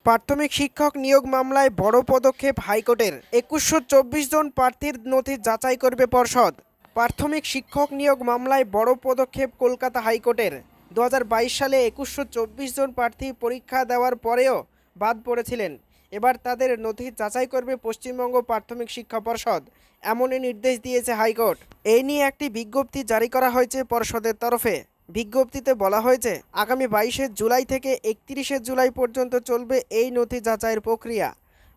প্রাথমিক শিক্ষক নিয়োগ মামলায় বড় পদক্ষেপ হাইকোর্টের। ২১২৪ জন প্রার্থীর নথি যাচাই করবে পর্ষদ। প্রাথমিক শিক্ষক নিয়োগ মামলায় বড় পদক্ষেপ কলকাতা হাইকোর্টের। ২০২২ সালে ২১২৪ জন প্রার্থী পরীক্ষা দেওয়ার পরেও বাদ পড়েছিলেন। এবার তাদের নথি যাচাই করবে পশ্চিমবঙ্গ প্রাথমিক শিক্ষা পর্ষদ, এমনই নির্দেশ দিয়েছে হাইকোর্ট। এই নিয়ে একটি বিজ্ঞপ্তি জারি করা হয়েছে পর্ষদের তরফে। বিজ্ঞপ্তিতে বলা হয়েছে, আগামী ২২শে জুলাই থেকে ৩১শে জুলাই পর্যন্ত চলবে এই নথি যাচাইয়ের প্রক্রিয়া।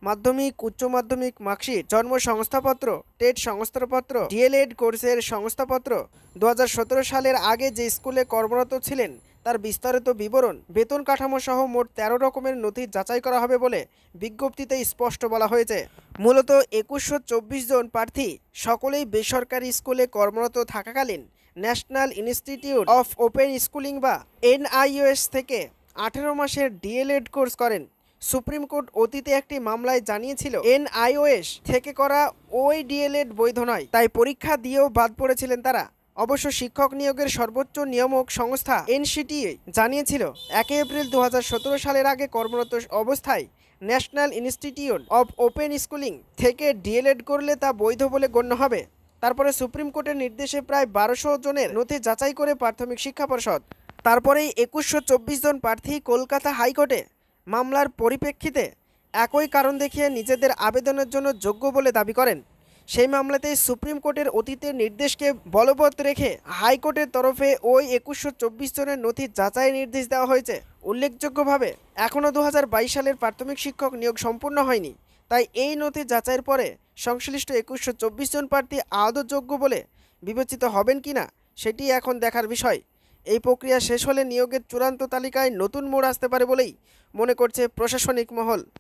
মাধ্যমিক, উচ্চ মাধ্যমিক মার্কশিট, জন্ম শংসাপত্র, টেট শংসাপত্র, ডিএলএড কোর্সের শংসাপত্র, ২০১৭ সালের আগে যে স্কুলে কর্মরত ছিলেন তার বিস্তারিত বিবরণ, বেতন কাঠামো সহ মোট ১৩ রকমের নথি যাচাই করা হবে বলে বিজ্ঞপ্তিতে স্পষ্ট বলা হয়েছে। মূলত ২১২৪ জন প্রার্থী সকলেই বেসরকারি স্কুলে কর্মরত থাকাকালীন national institute of open schooling বা এনআইওএস থেকে ১৮ মাসের ডিএলএড কোর্স করেন। সুপ্রিম কোর্ট অতীতে একটি মামলায় জানিয়েছিল এনআইওএস থেকে করা ওই ডিএলএড বৈধ নয়, তাই পরীক্ষা দিয়েও বাদ পড়েছিলেন তারা। অবশ্য শিক্ষক নিয়োগের সর্বোচ্চ নিয়ামক সংস্থা এনসিটিএ জানিয়েছিল ১ এপ্রিল ২০১৭ সালের আগে কর্মরত অবস্থায় national institute of open schooling থেকে ডিএলএড করলে তা বৈধ বলে গণ্য হবে। তারপরে সুপ্রিম কোর্টের নির্দেশে প্রায় ১২০০ জনের নথি যাচাই করে প্রাথমিক শিক্ষা পর্ষদ। তারপরেই ২১২৪ জন প্রার্থী কলকাতা হাইকোর্টে মামলার পরিপ্রেক্ষিতে একই কারণ দেখিয়ে নিজেদের আবেদনের জন্য যোগ্য বলে দাবি করেন। সেই মামলাতেই সুপ্রিম কোর্টের অতীতের নির্দেশকে বলবৎ রেখে হাইকোর্টের তরফে ওই ২১২৪ জনের নথি যাচাইয়ের নির্দেশ দেওয়া হয়েছে। উল্লেখযোগ্যভাবে এখনও ২০২২ সালের প্রাথমিক শিক্ষক নিয়োগ সম্পূর্ণ হয়নি, তাই এই নথি যাচাইয়ের পরে সংশ্লিষ্ট ২১২৪ জন প্রার্থী আদৌ যোগ্য বলে বিবেচিত হবেন কিনা সেটি এখন দেখার বিষয়। এই প্রক্রিয়া শেষ হলে নিয়োগের চূড়ান্ত তালিকায় নতুন মোড় আসতে পারে বলেই মনে করছে প্রশাসনিক মহল।